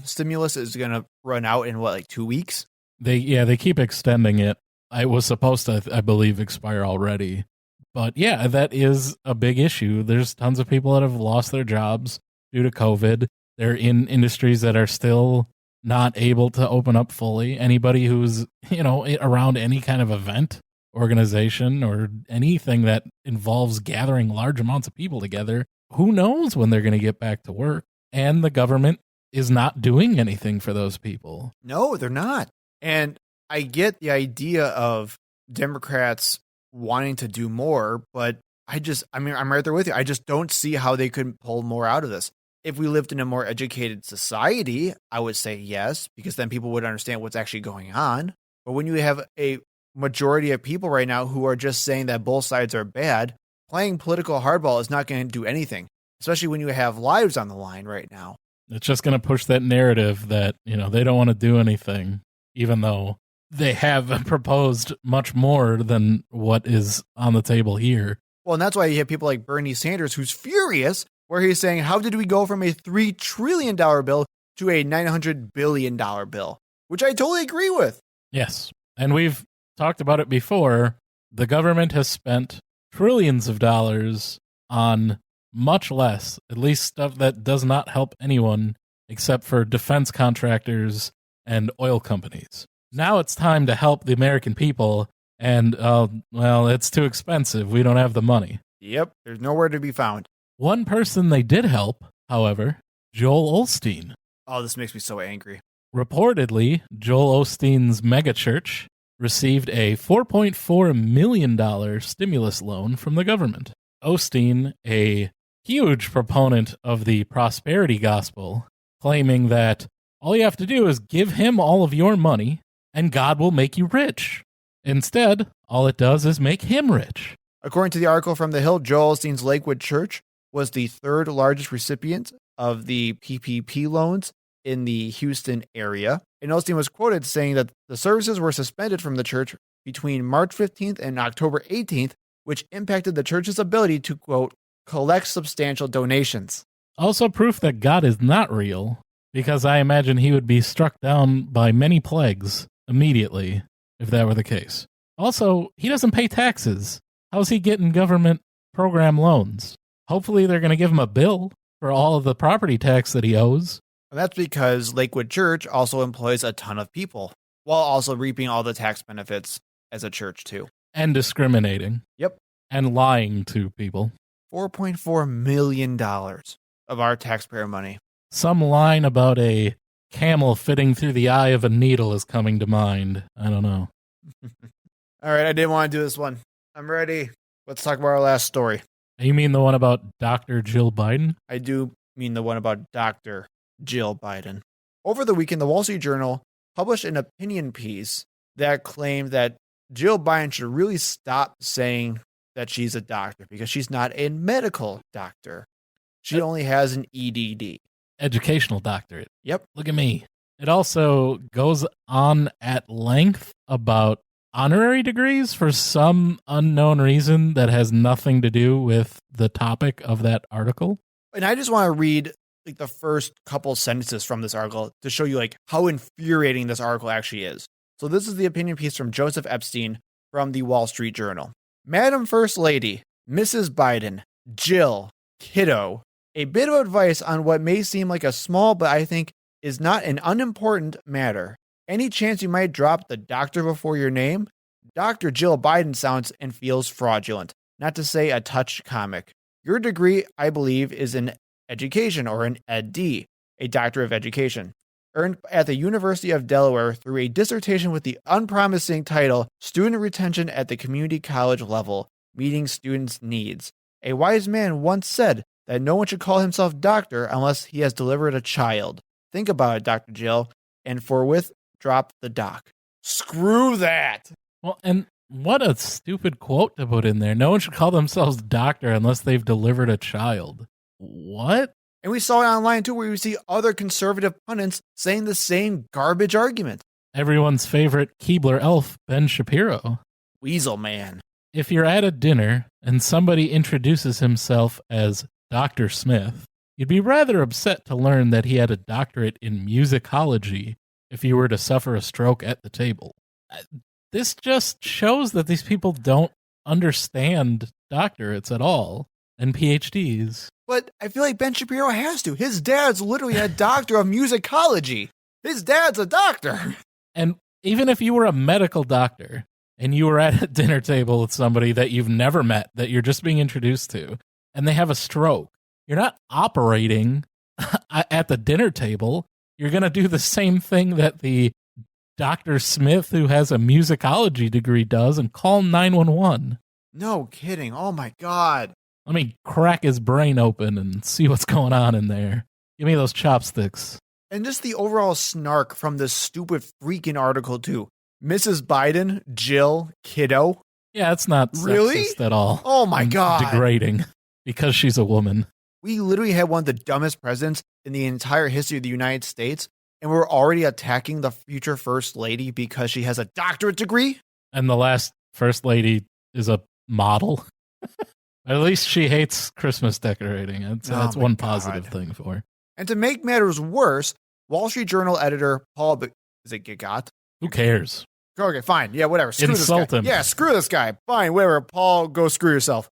stimulus is going to run out in, 2 weeks? They keep extending it. It was supposed to, I believe, expire already. But yeah, that is a big issue. There's tons of people that have lost their jobs due to COVID. They're in industries that are still not able to open up fully. Anybody who's, around any kind of event, organization, or anything that involves gathering large amounts of people together, who knows when they're going to get back to work? And the government is not doing anything for those people. No, they're not. And I get the idea of Democrats wanting to do more, but I'm right there with you. I just don't see how they could pull more out of this. If we lived in a more educated society, I would say yes, because then people would understand what's actually going on. But when you have a majority of people right now who are just saying that both sides are bad, playing political hardball is not going to do anything, especially when you have lives on the line right now. It's just going to push that narrative that, they don't want to do anything, even though they have proposed much more than what is on the table here. Well, and that's why you have people like Bernie Sanders, who's furious, where he's saying, how did we go from a $3 trillion bill to a $900 billion bill? Which I totally agree with. Yes. And we've talked about it before. The government has spent trillions of dollars on much less, at least stuff that does not help anyone except for defense contractors and oil companies. Now it's time to help the American people, and, it's too expensive. We don't have the money. Yep, there's nowhere to be found. One person they did help, however, Joel Osteen. Oh, this makes me so angry. Reportedly, Joel Osteen's megachurch received a $4.4 million stimulus loan from the government. Osteen, a huge proponent of the prosperity gospel, claiming that all you have to do is give him all of your money and God will make you rich. Instead, all it does is make him rich. According to the article from The Hill, Joel Osteen's Lakewood Church was the third largest recipient of the PPP loans in the Houston area. And Osteen was quoted saying that the services were suspended from the church between March 15th and October 18th, which impacted the church's ability to, quote, collect substantial donations. Also proof that God is not real, because I imagine he would be struck down by many plagues immediately if that were the case. Also, he doesn't pay taxes. How's he getting government program loans? Hopefully they're going to give him a bill for all of the property tax that he owes. And that's because Lakewood Church also employs a ton of people, while also reaping all the tax benefits as a church, too. And discriminating. Yep. And lying to people. $4.4 million of our taxpayer money. Some line about a camel fitting through the eye of a needle is coming to mind. I don't know. All right, I didn't want to do this one. I'm ready. Let's talk about our last story. You mean the one about Dr. Jill Biden? I do mean the one about Dr. Jill Biden. Over the weekend, the Wall Street Journal published an opinion piece that claimed that Jill Biden should really stop saying that she's a doctor because she's not a medical doctor. She only has an EDD. Educational doctorate. Yep. Look at me. It also goes on at length about honorary degrees for some unknown reason that has nothing to do with the topic of that article. And I just want to read like the first couple sentences from this article to show you like how infuriating this article actually is. So this is the opinion piece from Joseph Epstein from the Wall Street Journal. Madam First Lady, Mrs. Biden, Jill, kiddo, a bit of advice on what may seem like a small but I think is not an unimportant matter. Any chance you might drop the doctor before your name? Dr. Jill Biden sounds and feels fraudulent, not to say a touch comic. Your degree, I believe, is in education or an ED, a doctor of education, earned at the University of Delaware through a dissertation with the unpromising title Student Retention at the Community College Level, Meeting Students' Needs. A wise man once said that no one should call himself doctor unless he has delivered a child. Think about it, Dr. Jill, and forthwith drop the doc. Screw that! Well, and what a stupid quote to put in there. No one should call themselves doctor unless they've delivered a child. What? And we saw it online too, where we see other conservative pundits saying the same garbage argument. Everyone's favorite Keebler elf, Ben Shapiro. Weasel man. If you're at a dinner and somebody introduces himself as Dr. Smith, you'd be rather upset to learn that he had a doctorate in musicology if you were to suffer a stroke at the table. This just shows that these people don't understand doctorates at all and PhDs. But I feel like Ben Shapiro has to. His dad's literally a doctor of musicology. His dad's a doctor. And even if you were a medical doctor and you were at a dinner table with somebody that you've never met, that you're just being introduced to, and they have a stroke, you're not operating at the dinner table. You're going to do the same thing that the Dr. Smith, who has a musicology degree, does and call 911. No kidding. Oh my God. Let me crack his brain open and see what's going on in there. Give me those chopsticks. And just the overall snark from this stupid freaking article too. Mrs. Biden, Jill, kiddo. Yeah, it's not really sexist at all. Oh my God. Degrading because she's a woman. We literally had one of the dumbest presidents in the entire history of the United States, and we're already attacking the future first lady because she has a doctorate degree? And the last first lady is a model. At least she hates Christmas decorating. That's one positive thing for her. And to make matters worse, Wall Street Journal editor Paul, is it Gigot? Who cares? Okay, fine. Yeah, whatever. Screw Insult this guy. him. Yeah, screw this guy. Fine, whatever. Paul, go screw yourself.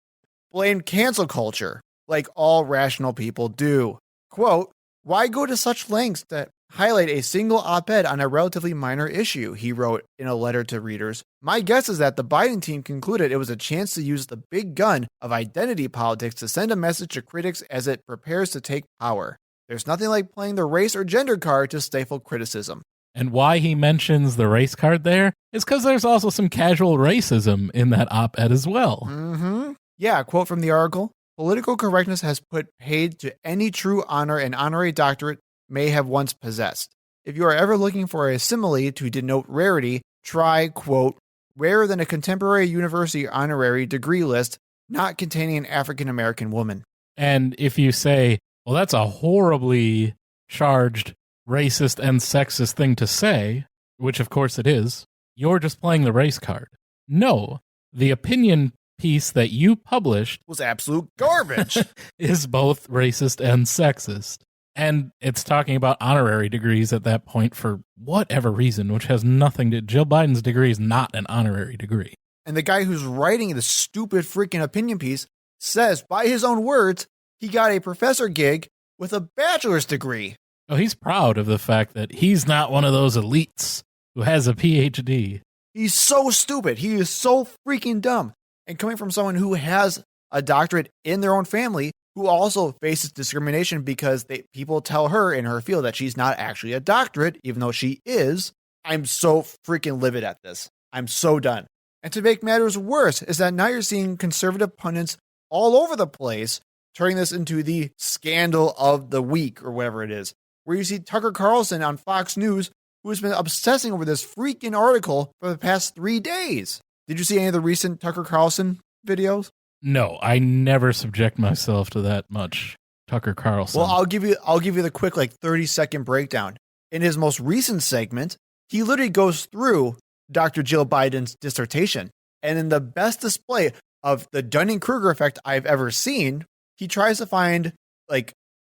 Blamed cancel culture, like all rational people do. Quote, why go to such lengths to highlight a single op-ed on a relatively minor issue, he wrote in a letter to readers. My guess is that the Biden team concluded it was a chance to use the big gun of identity politics to send a message to critics as it prepares to take power. There's nothing like playing the race or gender card to stifle criticism. And why he mentions the race card there is because there's also some casual racism in that op-ed as well. Mm-hmm. Yeah, a quote from the article. Political correctness has put paid to any true honor an honorary doctorate may have once possessed. If you are ever looking for a simile to denote rarity, try, quote, rarer than a contemporary university honorary degree list not containing an African American woman. And if you say, well, that's a horribly charged, racist, and sexist thing to say, which of course it is, you're just playing the race card. No, the opinion piece that you published Was absolute garbage. is both racist and sexist. And it's talking about honorary degrees at that point for whatever reason, which has nothing to... Jill Biden's degree is not an honorary degree. And the guy who's writing the stupid freaking opinion piece says, by his own words, he got a professor gig with a bachelor's degree. Oh, he's proud of the fact that he's not one of those elites who has a PhD. He's so stupid. He is so freaking dumb. And coming from someone who has a doctorate in their own family, who also faces discrimination because people tell her in her field that she's not actually a doctorate, even though she is, I'm so freaking livid at this. I'm so done. And to make matters worse is that now you're seeing conservative pundits all over the place turning this into the scandal of the week or whatever it is, where you see Tucker Carlson on Fox News, who has been obsessing over this freaking article for the past 3 days. Did you see any of the recent Tucker Carlson videos? No, I never subject myself to that much Tucker Carlson. Well, I'll give you the quick 30-second breakdown. In his most recent segment, he literally goes through Dr. Jill Biden's dissertation. And in the best display of the Dunning-Kruger effect I've ever seen, he tries to find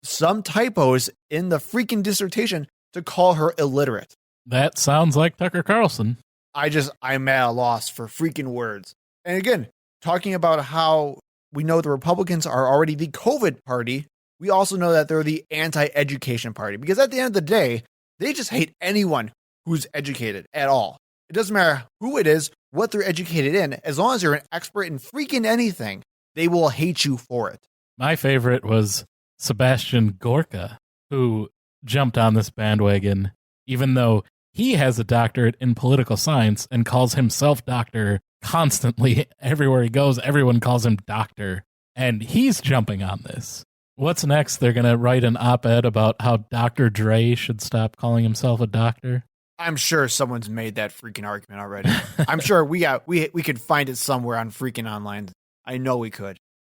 some typos in the freaking dissertation to call her illiterate. That sounds like Tucker Carlson. I'm at a loss for freaking words. And again, talking about how we know the Republicans are already the COVID party, we also know that they're the anti-education party. Because at the end of the day, they just hate anyone who's educated at all. It doesn't matter who it is, what they're educated in, as long as you're an expert in freaking anything, they will hate you for it. My favorite was Sebastian Gorka, who jumped on this bandwagon, even though he has a doctorate in political science and calls himself doctor constantly. Everywhere he goes, everyone calls him doctor, and he's jumping on this. What's next? They're going to write an op-ed about how Dr. Dre should stop calling himself a doctor. I'm sure someone's made that freaking argument already. I'm sure we could find it somewhere on freaking online. I know we could.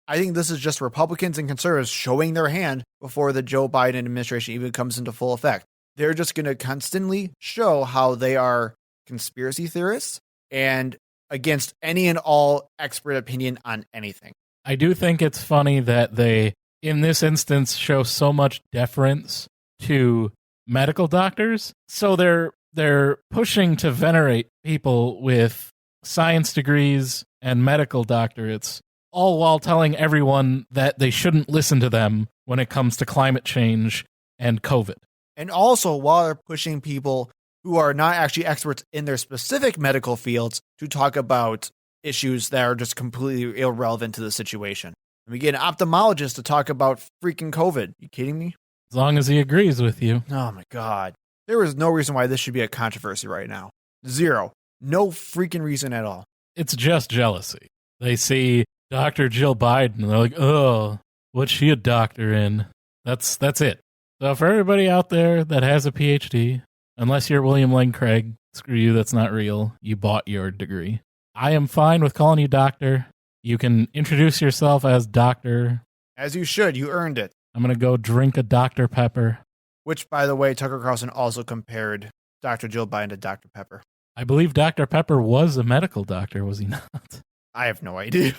I think this is just Republicans and conservatives showing their hand before the Joe Biden administration even comes into full effect. They're just going to constantly show how they are conspiracy theorists and against any and all expert opinion on anything. I do think it's funny that they, in this instance, show so much deference to medical doctors. So they're pushing to venerate people with science degrees and medical doctorates, all while telling everyone that they shouldn't listen to them when it comes to climate change and COVID. And also while they're pushing people who are not actually experts in their specific medical fields to talk about issues that are just completely irrelevant to the situation. And we get an ophthalmologist to talk about freaking COVID. You kidding me? As long as he agrees with you. Oh my God. There is no reason why this should be a controversy right now. Zero. No freaking reason at all. It's just jealousy. They see Dr. Jill Biden and they're like, oh, what's she a doctor in? That's it. So for everybody out there that has a PhD, unless you're William Lane Craig, screw you, that's not real. You bought your degree. I am fine with calling you doctor. You can introduce yourself as doctor. As you should. You earned it. I'm going to go drink a Dr. Pepper. Which, by the way, Tucker Carlson also compared Dr. Jill Biden to Dr. Pepper. I believe Dr. Pepper was a medical doctor, was he not? I have no idea.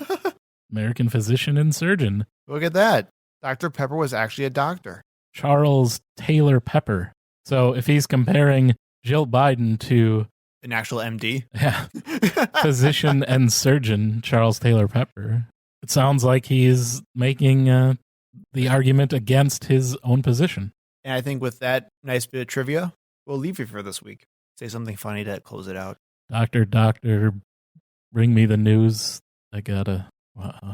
American physician and surgeon. Look at that. Dr. Pepper was actually a doctor. Charles Taylor Pepper. So if he's comparing Jill Biden to an actual MD, physician and surgeon Charles Taylor Pepper, it sounds like he's making the argument against his own position. And I think with that nice bit of trivia, we'll leave you for this week. Say something funny to close it out. Doctor, bring me the news. I gotta.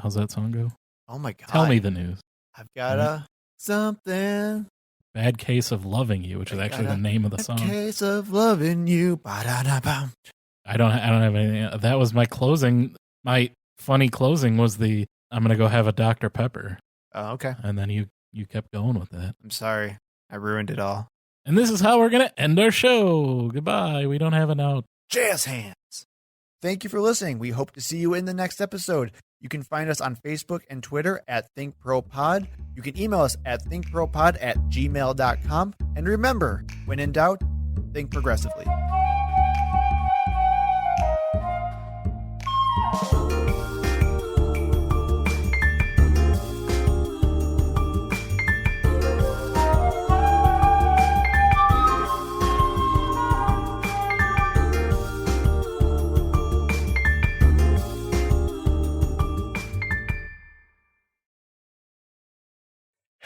How's that song go? Oh my God. Tell me the news. I've got something. Bad Case of Loving You, which is actually the name of the song. Case of Loving You. Ba-da-da-bum. I don't have anything. That was my closing. My funny closing was I'm going to go have a Dr. Pepper. Oh, okay. And then you kept going with that. I'm sorry. I ruined it all. And this is how we're going to end our show. Goodbye. We don't have an out. Jazz hands. thank you for listening. We hope to see you in the next episode. You can find us on Facebook and Twitter at ThinkProPod. You can email us at thinkpropod@gmail.com. And remember, when in doubt, think progressively.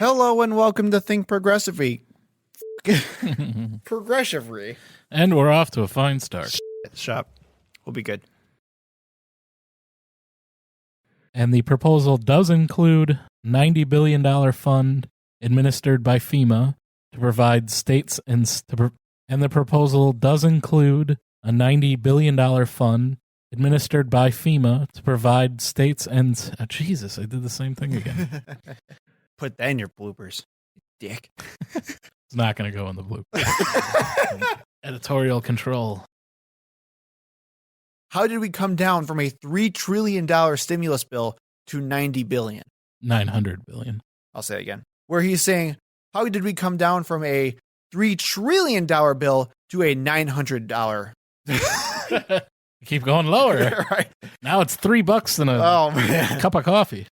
Hello and welcome to Think Progressively. Progressively. And we're off to a fine start. Shop. We'll be good. And the proposal does include $90 billion fund administered by FEMA to provide states and the proposal does include a $90 billion fund administered by FEMA to provide states and Jesus, I did the same thing again. Put that in your bloopers, dick. It's not going to go in the blue. Editorial control. How did we come down from a $3 trillion stimulus bill to $90 billion? 900 billion. I'll say it again. Where he's saying, how did we come down from a $3 trillion bill to a $900? Keep going lower. Right. Now it's $3 and a Oh, man. cup of coffee.